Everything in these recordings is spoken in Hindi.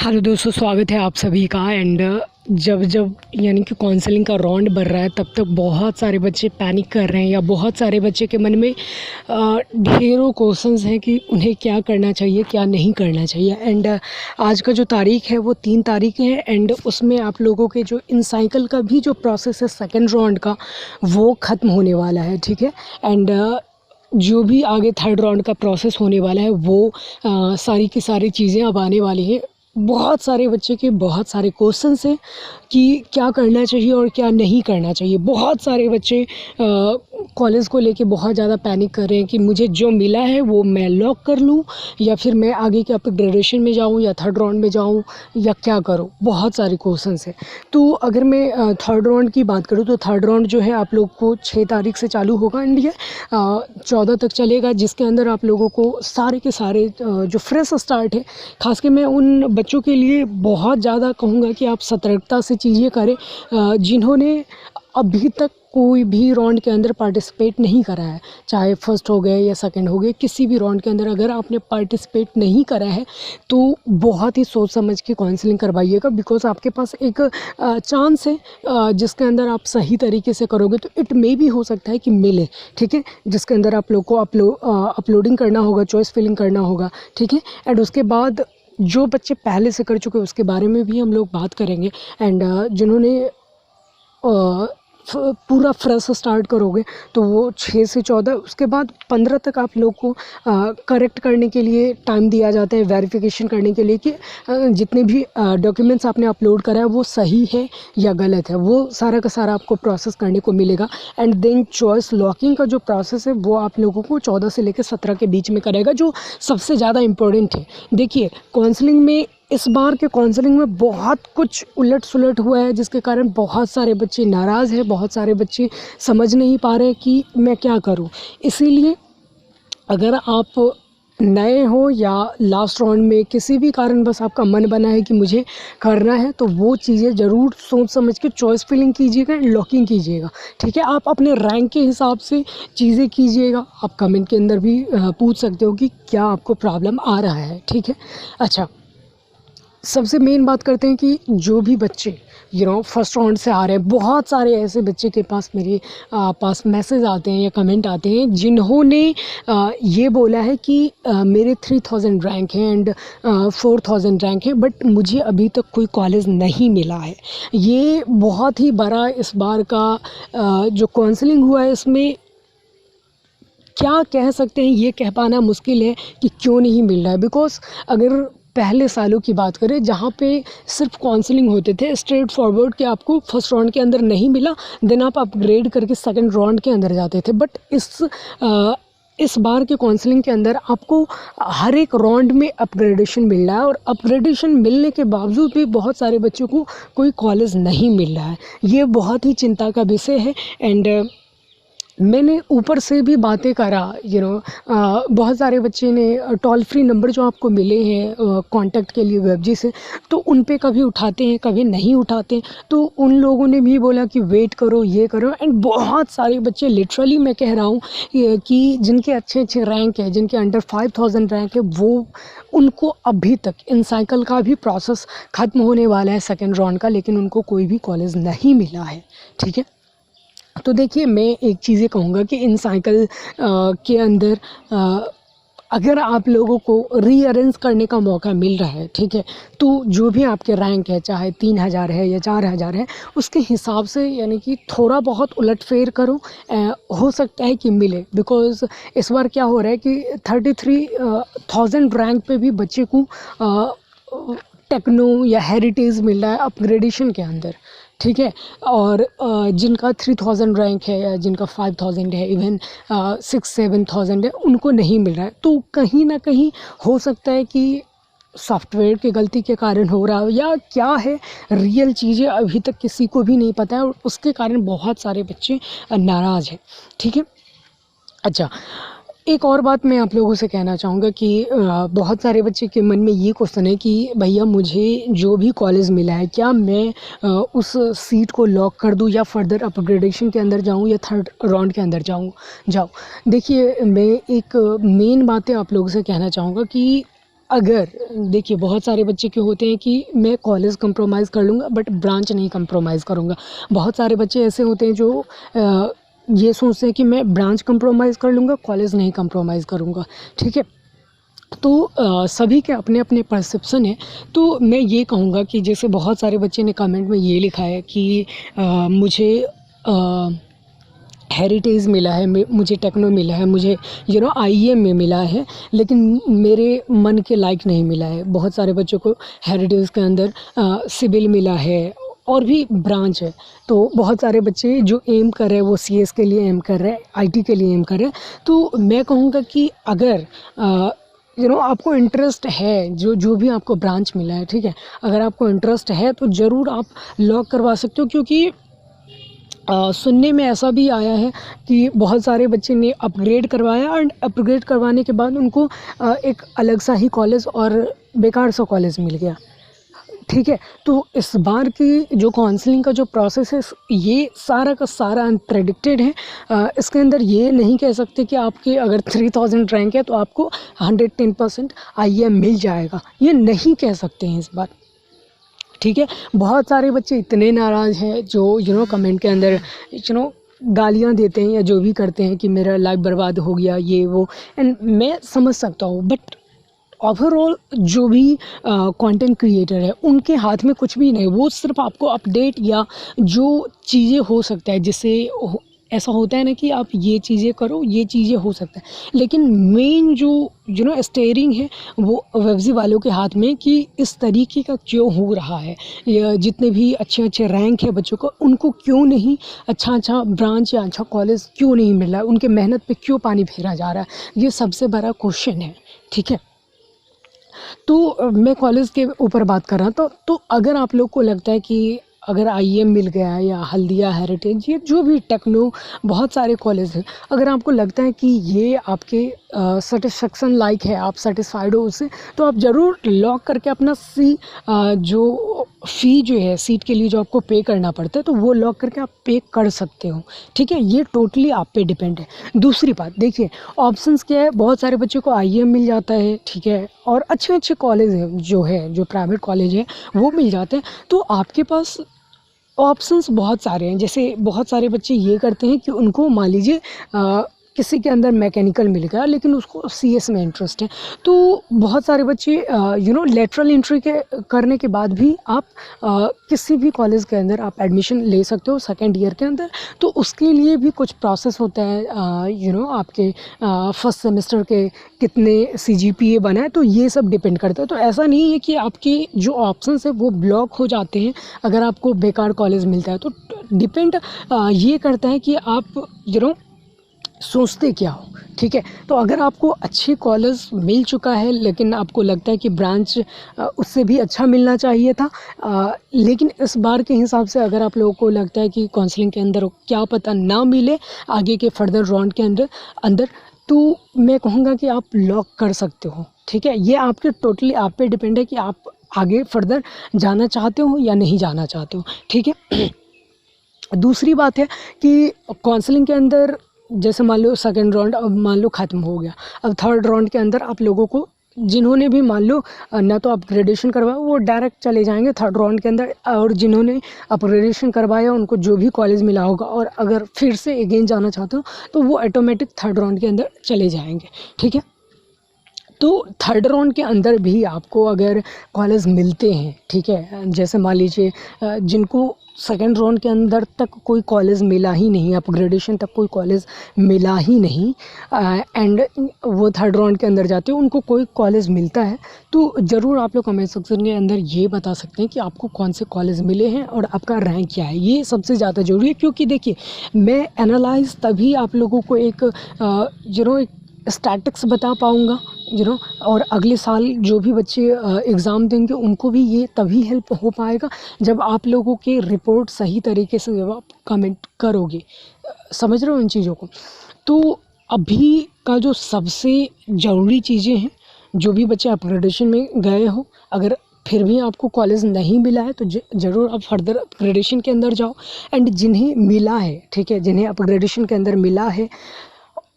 हेलो दोस्तों, स्वागत है आप सभी का। एंड जब जब यानी कि काउंसलिंग का राउंड बढ़ रहा है तब तक बहुत सारे बच्चे पैनिक कर रहे हैं या बहुत सारे बच्चे के मन में ढेरों क्वेश्चंस हैं कि उन्हें क्या करना चाहिए क्या नहीं करना चाहिए। एंड आज का जो तारीख है वो 3 तारीख है एंड उसमें आप लोगों के जो इन साइकिल का भी जो प्रोसेस है सेकेंड राउंड का वो ख़त्म होने वाला है, ठीक है। एंड जो भी आगे थर्ड राउंड का प्रोसेस होने वाला है वो सारी की सारी चीज़ें अब आने वाली हैं। बहुत सारे बच्चे के बहुत सारे क्वेश्चंस हैं कि क्या करना चाहिए और क्या नहीं करना चाहिए। बहुत सारे बच्चे कॉलेज को लेके बहुत ज़्यादा पैनिक कर रहे हैं कि मुझे जो मिला है वो मैं लॉक कर लूँ या फिर मैं आगे के अपग्रेडेशन में जाऊँ या थर्ड राउंड में जाऊँ या क्या करूँ। बहुत सारे क्वेश्चंस हैं। तो अगर मैं थर्ड राउंड की बात करूँ तो थर्ड राउंड जो है आप लोग को 6 तारीख से चालू होगा एंड ये 14 तक चलेगा, जिसके अंदर आप लोगों को सारे के सारे जो फ्रेश स्टार्ट है, खास कर मैं उन बच्चों के लिए बहुत ज़्यादा कहूँगा कि आप सतर्कता से चीज़ें करें जिन्होंने अभी तक कोई भी राउंड के अंदर पार्टिसिपेट नहीं करा है, चाहे फर्स्ट हो गए या सेकंड हो गए, किसी भी राउंड के अंदर अगर आपने पार्टिसिपेट नहीं करा है तो बहुत ही सोच समझ के काउंसलिंग करवाइएगा। बिकॉज आपके पास एक चांस है जिसके अंदर आप सही तरीके से करोगे तो इट मे भी हो सकता है कि मिले, ठीक है। जिसके अंदर आप लोग को अपलोडिंग करना होगा, चॉइस फिलिंग करना होगा, ठीक है। एंड उसके बाद जो बच्चे पहले से कर चुके हैं उसके बारे में भी हम लोग बात करेंगे। एंड जिन्होंने पूरा फ्रेश स्टार्ट करोगे तो वो 6 से 14, उसके बाद 15 तक आप लोग को करेक्ट करने के लिए टाइम दिया जाता है, वेरिफिकेशन करने के लिए कि जितने भी डॉक्यूमेंट्स आपने अपलोड करा है वो सही है या गलत है, वो सारा का सारा आपको प्रोसेस करने को मिलेगा। एंड देन चॉइस लॉकिंग का जो प्रोसेस है वो आप लोगों को 14 से लेकर 17 के बीच में करेगा, जो सबसे ज़्यादा इम्पोर्टेंट है। देखिए, काउंसलिंग में इस बार के काउंसलिंग में बहुत कुछ उलट सुलट हुआ है जिसके कारण बहुत सारे बच्चे नाराज़ हैं, बहुत सारे बच्चे समझ नहीं पा रहे कि मैं क्या करूं। इसीलिए अगर आप नए हो या लास्ट राउंड में किसी भी कारण बस आपका मन बना है कि मुझे करना है तो वो चीज़ें ज़रूर सोच समझ के चॉइस फिलिंग कीजिएगा, लॉकिंग कीजिएगा, ठीक है। आप अपने रैंक के हिसाब से चीज़ें कीजिएगा। आप कमेंट के अंदर भी पूछ सकते हो कि क्या आपको प्रॉब्लम आ रहा है, ठीक है। अच्छा, सबसे मेन बात करते हैं कि जो भी बच्चे फर्स्ट राउंड से आ रहे हैं, बहुत सारे ऐसे बच्चे के पास मेरे पास मैसेज आते हैं या कमेंट आते हैं जिन्होंने ये बोला है कि मेरे 3000 रैंक है एंड 4000 रैंक है बट मुझे अभी तक कोई कॉलेज नहीं मिला है। ये बहुत ही बड़ा इस बार का जो काउंसलिंग हुआ है इसमें क्या कह सकते हैं ये कह पाना मुश्किल है कि क्यों नहीं मिल रहा है। बिकॉज अगर पहले सालों की बात करें जहाँ पे सिर्फ काउंसलिंग होते थे स्ट्रेट फॉरवर्ड कि आपको फर्स्ट राउंड के अंदर नहीं मिला देन आप अपग्रेड करके सेकंड राउंड के अंदर जाते थे, बट इस बार के काउंसलिंग के अंदर आपको हर एक राउंड में अपग्रेडेशन मिल रहा है और अपग्रेडेशन मिलने के बावजूद भी बहुत सारे बच्चों को कोई कॉलेज नहीं मिल रहा है। ये बहुत ही चिंता का विषय है। एंड मैंने ऊपर से भी बातें करा, बहुत सारे बच्चे ने टोल फ्री नंबर जो आपको मिले हैं कांटेक्ट के लिए वेबजी से, तो उन पे कभी उठाते हैं कभी नहीं उठाते, तो उन लोगों ने भी बोला कि वेट करो ये करो। एंड बहुत सारे बच्चे लिटरली मैं कह रहा हूँ कि जिनके अच्छे अच्छे रैंक है, जिनके अंडर 5000 रैंक है, वो उनको अभी तक इन साइकिल का भी प्रोसेस ख़त्म होने वाला है सेकेंड राउंड का, लेकिन उनको कोई भी कॉलेज नहीं मिला है, ठीक है। तो देखिए, मैं एक चीज़ कहूँगा कि इन साइकिल के अंदर अगर आप लोगों को रीअरेंज करने का मौका मिल रहा है, ठीक है, तो जो भी आपके रैंक है चाहे 3000 है या 4000 है उसके हिसाब से यानी कि थोड़ा बहुत उलटफेर करो, हो सकता है कि मिले। बिकॉज़ इस बार क्या हो रहा है कि 33,000 रैंक पे भी बच्चे को टेक्नो या हेरिटेज मिल रहा है अपग्रेडेशन के अंदर, ठीक है। और जिनका 3000 रैंक है या जिनका 5000 है, इवन 6-7,000 है, उनको नहीं मिल रहा है। तो कहीं ना कहीं हो सकता है कि सॉफ्टवेयर की गलती के कारण हो रहा हो या क्या है, रियल चीज़ें अभी तक किसी को भी नहीं पता है और उसके कारण बहुत सारे बच्चे नाराज़ हैं, ठीक है। अच्छा, एक और बात मैं आप लोगों से कहना चाहूँगा कि बहुत सारे बच्चे के मन में ये क्वेश्चन है कि भैया मुझे जो भी कॉलेज मिला है क्या मैं उस सीट को लॉक कर दूँ या फर्दर अपग्रेडेशन के अंदर जाऊँ या थर्ड राउंड के अंदर जाऊँ। देखिए, मैं एक मेन बातें आप लोगों से कहना चाहूँगा कि अगर देखिए बहुत सारे बच्चे क्यों होते हैं कि मैं कॉलेज कंप्रोमाइज़ कर लूँगा बट ब्रांच नहीं कंप्रोमाइज़ करूँगा। बहुत सारे बच्चे ऐसे होते हैं जो ये सोचते हैं कि मैं ब्रांच कंप्रोमाइज़ कर लूँगा, कॉलेज नहीं कंप्रोमाइज़ करूँगा, ठीक है। तो सभी के अपने अपने परसेप्शन है। तो मैं ये कहूँगा कि जैसे बहुत सारे बच्चे ने कमेंट में ये लिखा है कि मुझे हेरिटेज मिला है, मुझे टेक्नो मिला है, मुझे आईएम में मिला है, लेकिन मेरे मन के लायक नहीं मिला है। बहुत सारे बच्चों को हेरिटेज के अंदर सिविल मिला है और भी ब्रांच है। तो बहुत सारे बच्चे जो एम कर रहे हैं वो सीएस के लिए एम कर रहे हैं, आईटी के लिए एम कर रहे हैं। तो मैं कहूँगा कि अगर आपको इंटरेस्ट है, जो भी आपको ब्रांच मिला है, ठीक है, अगर आपको इंटरेस्ट है तो ज़रूर आप लॉक करवा सकते हो। क्योंकि सुनने में ऐसा भी आया है कि बहुत सारे बच्चे ने अपग्रेड करवाया एंड अपग्रेड करवाने के बाद उनको एक अलग सा ही कॉलेज और बेकार सा कॉलेज मिल गया, ठीक है। तो इस बार की जो काउंसलिंग का जो प्रोसेस है ये सारा का सारा अनप्रेडिक्टेड है। इसके अंदर ये नहीं कह सकते कि आपके अगर 3000 रैंक है तो आपको 110% आईएम मिल जाएगा, ये नहीं कह सकते हैं इस बार, ठीक है। बहुत सारे बच्चे इतने नाराज़ हैं जो कमेंट के अंदर गालियाँ देते हैं या जो भी करते हैं कि मेरा लाइफ बर्बाद हो गया, ये वो, एंड मैं समझ सकता हूँ। बट ओवरऑल जो भी कंटेंट क्रिएटर है उनके हाथ में कुछ भी नहीं, वो सिर्फ आपको अपडेट या जो चीज़ें हो सकता है जिससे ऐसा होता है ना कि आप ये चीज़ें करो, ये चीज़ें हो सकता है, लेकिन मेन जो स्टेयरिंग है वो वेबजी वालों के हाथ में कि इस तरीके का क्यों हो रहा है, या जितने भी अच्छे अच्छे रैंक है बच्चों को उनको क्यों नहीं अच्छा ब्रांच या अच्छा कॉलेज क्यों नहीं मिल रहा है, उनके मेहनत पे क्यों पानी फेरा जा रहा है, ये सबसे बड़ा क्वेश्चन है, ठीक है। तो मैं कॉलेज के ऊपर बात कर रहा था। तो अगर आप लोग को लगता है कि अगर आईएम मिल गया या हल्दिया, हेरिटेज, ये जो भी टेक्नो, बहुत सारे कॉलेज हैं, अगर आपको लगता है कि ये आपके सेटिस्फेक्शन लाइक है, आप सेटिस्फाइड हो उससे, तो आप ज़रूर लॉक करके अपना जो फ़ी जो है सीट के लिए जो आपको पे करना पड़ता है तो वो लॉक करके आप पे कर सकते हो, ठीक है। ये टोटली आप पे डिपेंड है। दूसरी बात देखिए, ऑप्शंस क्या है, बहुत सारे बच्चों को आईएम मिल जाता है, ठीक है, और अच्छे अच्छे कॉलेज है जो प्राइवेट कॉलेज है वो मिल जाते हैं। तो आपके पास ऑप्शंस बहुत सारे हैं। जैसे बहुत सारे बच्चे ये करते हैं कि उनको मान लीजिए किसी के अंदर मैकेनिकल मिल गया लेकिन उसको सीएस में इंटरेस्ट है, तो बहुत सारे बच्चे लेटरल एंट्री करने के बाद भी आप किसी भी कॉलेज के अंदर आप एडमिशन ले सकते हो सेकेंड ईयर के अंदर। तो उसके लिए भी कुछ प्रोसेस होता है, आपके फर्स्ट सेमेस्टर के कितने CGPA बना है, तो ये सब डिपेंड करता है। तो ऐसा नहीं है कि आपके जो ऑप्शंस है वो ब्लॉक हो जाते हैं अगर आपको बेकार कॉलेज मिलता है। तो डिपेंड ये करता है कि आप सोचते क्या हो, ठीक है। तो अगर आपको अच्छे कॉलेज मिल चुका है लेकिन आपको लगता है कि ब्रांच उससे भी अच्छा मिलना चाहिए था, लेकिन इस बार के हिसाब से अगर आप लोगों को लगता है कि काउंसलिंग के अंदर क्या पता ना मिले आगे के फर्दर राउंड के अंदर, तो मैं कहूँगा कि आप लॉक कर सकते हो, ठीक है। ये आपके टोटली आप पे डिपेंड है कि आप आगे फर्दर जाना चाहते हो या नहीं जाना चाहते हो, ठीक है। दूसरी बात है कि काउंसलिंग के अंदर जैसे मान लो सेकंड राउंड अब मान लो ख़त्म हो गया, अब थर्ड राउंड के अंदर आप लोगों को जिन्होंने भी मान लो ना तो अपग्रेडेशन करवाया वो डायरेक्ट चले जाएंगे थर्ड राउंड के अंदर, और जिन्होंने अपग्रेडेशन करवाया उनको जो भी कॉलेज मिला होगा और अगर फिर से अगेन जाना चाहते हो तो वो ऑटोमेटिक थर्ड राउंड के अंदर चले जाएंगे, ठीक है। तो थर्ड राउंड के अंदर भी आपको अगर कॉलेज मिलते हैं, ठीक है, जैसे मान लीजिए जिनको सेकेंड राउंड के अंदर तक कोई कॉलेज मिला ही नहीं, अपग्रेडेशन तक कोई कॉलेज मिला ही नहीं, एंड वो थर्ड राउंड के अंदर जाते हो उनको कोई कॉलेज मिलता है, तो ज़रूर आप लोग कमेंट सेक्शन के अंदर ये बता सकते हैं कि आपको कौन से कॉलेज मिले हैं और आपका रैंक क्या है। ये सबसे ज़्यादा ज़रूरी है, क्योंकि देखिए मैं एनालाइज तभी आप लोगों को एक एक स्टैटिक्स बता पाऊँगा, और अगले साल जो भी बच्चे एग्ज़ाम देंगे उनको भी ये तभी हेल्प हो पाएगा जब आप लोगों के रिपोर्ट सही तरीके से जब आप कमेंट करोगे, समझ रहे हो इन चीज़ों को। तो अभी का जो सबसे ज़रूरी चीज़ें हैं, जो भी बच्चे अपग्रेडेशन में गए हो, अगर फिर भी आपको कॉलेज नहीं मिला है तो ज़रूर आप फर्दर अपग्रेडेशन के अंदर जाओ, एंड जिन्हें मिला है, ठीक है, जिन्हें अपग्रेडेशन के अंदर मिला है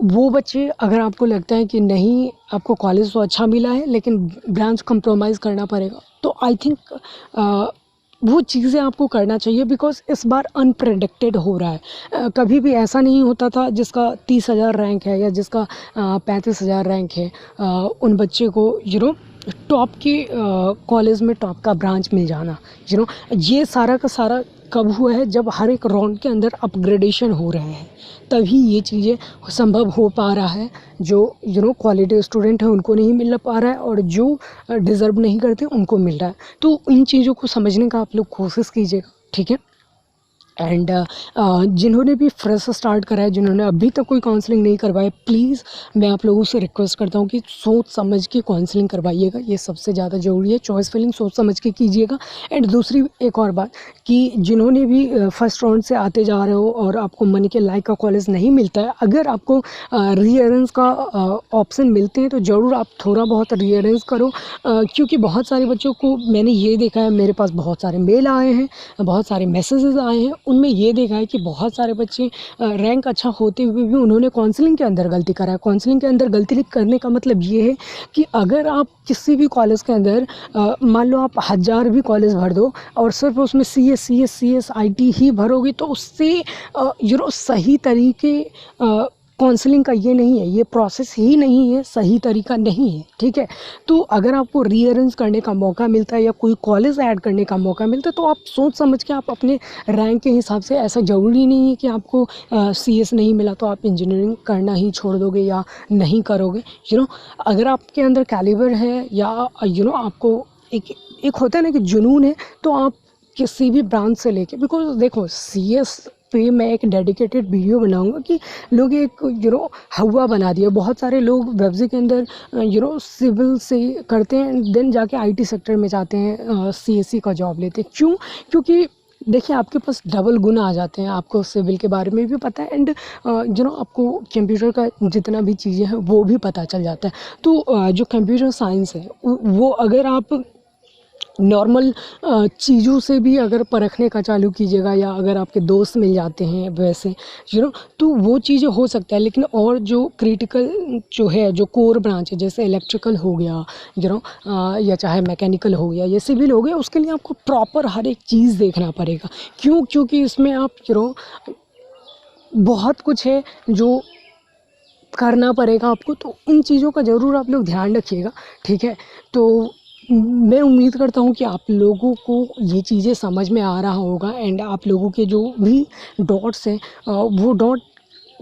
वो बच्चे, अगर आपको लगता है कि नहीं आपको कॉलेज तो अच्छा मिला है लेकिन ब्रांच कंप्रोमाइज़ करना पड़ेगा, तो आई थिंक वो चीज़ें आपको करना चाहिए, बिकॉज़ इस बार अनप्रेडिक्टेड हो रहा है। कभी भी ऐसा नहीं होता था जिसका 30,000 रैंक है या जिसका 35,000 रैंक है, उन बच्चे को टॉप के कॉलेज में टॉप का ब्रांच मिल जाना। ये सारा का सारा कब हुआ है, जब हर एक राउंड के अंदर अपग्रेडेशन हो रहे हैं, तभी ये चीज़ें संभव हो पा रहा है। जो क्वालिटी स्टूडेंट है उनको नहीं मिल पा रहा है, और जो डिज़र्व नहीं करते उनको मिल रहा है। तो इन चीज़ों को समझने का आप लोग कोशिश कीजिएगा, ठीक है। एंड जिन्होंने भी फ्रेश स्टार्ट करा है, जिन्होंने अभी तक कोई काउंसलिंग नहीं करवाया, प्लीज़ मैं आप लोगों से रिक्वेस्ट करता हूँ कि सोच समझ के काउंसलिंग करवाइएगा। ये सबसे ज़्यादा ज़रूरी है। चॉइस फिलिंग सोच समझ के कीजिएगा। एंड दूसरी एक और बात कि जिन्होंने भी फर्स्ट राउंड से आते जा रहे हो और आपको मन के लायक का कॉलेज नहीं मिलता है, अगर आपको रीअरेंज का ऑप्शन मिलते हैं तो ज़रूर आप थोड़ा बहुत रीअरेंज करो, क्योंकि बहुत सारे बच्चों को मैंने ये देखा है, मेरे पास बहुत सारे मेल आए हैं, बहुत सारे मैसेजेस आए हैं, उनमें ये देखा है कि बहुत सारे बच्चे रैंक अच्छा होते हुए भी उन्होंने काउंसलिंग के अंदर गलती करा है। काउंसलिंग के अंदर गलती करने का मतलब ये है कि अगर आप किसी भी कॉलेज के अंदर मान लो आप 1000 भी कॉलेज भर दो और सिर्फ उसमें CS IT ही भरोगे, तो उससे सही तरीके काउंसलिंग का ये नहीं है, ये प्रोसेस ही नहीं है, सही तरीका नहीं है, ठीक है। तो अगर आपको रीअरेंज करने का मौका मिलता है या कोई कॉलेज ऐड करने का मौका मिलता है, तो आप सोच समझ के आप अपने रैंक के हिसाब से, ऐसा ज़रूरी नहीं है कि आपको CS नहीं मिला तो आप इंजीनियरिंग करना ही छोड़ दोगे या नहीं करोगे। अगर आपके अंदर कैलिबर है या आपको एक होता है ना कि जुनून है, तो आप किसी भी ब्रांच से लेके, बिकॉज देखो CS पे मैं एक डेडिकेटेड वीडियो बनाऊंगा कि लोग एक हवा बना दिया। बहुत सारे लोग वेबजी के अंदर सिविल से करते हैं, देन जाके IT सेक्टर में जाते हैं, CSE का जॉब लेते हैं। क्यों? क्योंकि देखिए आपके पास डबल गुण आ जाते हैं, आपको सिविल के बारे में भी पता है, एंड आपको कंप्यूटर का जितना भी चीज़ें हैं वो भी पता चल जाता है। तो जो कंप्यूटर साइंस है वो अगर आप नॉर्मल चीज़ों से भी अगर परखने का चालू कीजिएगा, या अगर आपके दोस्त मिल जाते हैं वैसे तो वो चीज़ें हो सकता है। लेकिन और जो क्रिटिकल जो है, जो कोर ब्रांच है, जैसे इलेक्ट्रिकल हो गया या चाहे मैकेनिकल हो गया या सिविल हो गया, उसके लिए आपको प्रॉपर हर एक चीज़ देखना पड़ेगा। क्यों? क्योंकि इसमें आप बहुत कुछ है जो करना पड़ेगा आपको। तो इन चीज़ों का ज़रूर आप लोग ध्यान रखिएगा, ठीक है। तो मैं उम्मीद करता हूँ कि आप लोगों को ये चीज़ें समझ में आ रहा होगा, एंड आप लोगों के जो भी डॉट्स हैं वो डॉट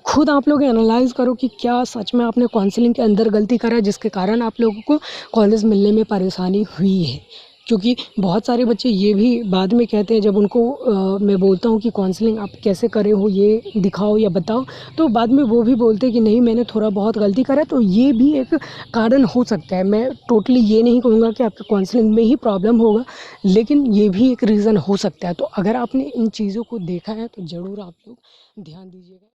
खुद आप लोग एनालाइज़ करो कि क्या सच में आपने काउंसलिंग के अंदर गलती करा है, जिसके कारण आप लोगों को कॉलेज मिलने में परेशानी हुई है। क्योंकि बहुत सारे बच्चे ये भी बाद में कहते हैं, जब उनको मैं बोलता हूँ कि काउंसलिंग आप कैसे करे हो, ये दिखाओ या बताओ, तो बाद में वो भी बोलते हैं कि नहीं मैंने थोड़ा बहुत गलती करा। तो ये भी एक कारण हो सकता है। मैं टोटली ये नहीं कहूँगा कि आपके काउंसलिंग में ही प्रॉब्लम होगा, लेकिन ये भी एक रीज़न हो सकता है। तो अगर आपने इन चीज़ों को देखा है तो ज़रूर आप लोग ध्यान दीजिएगा।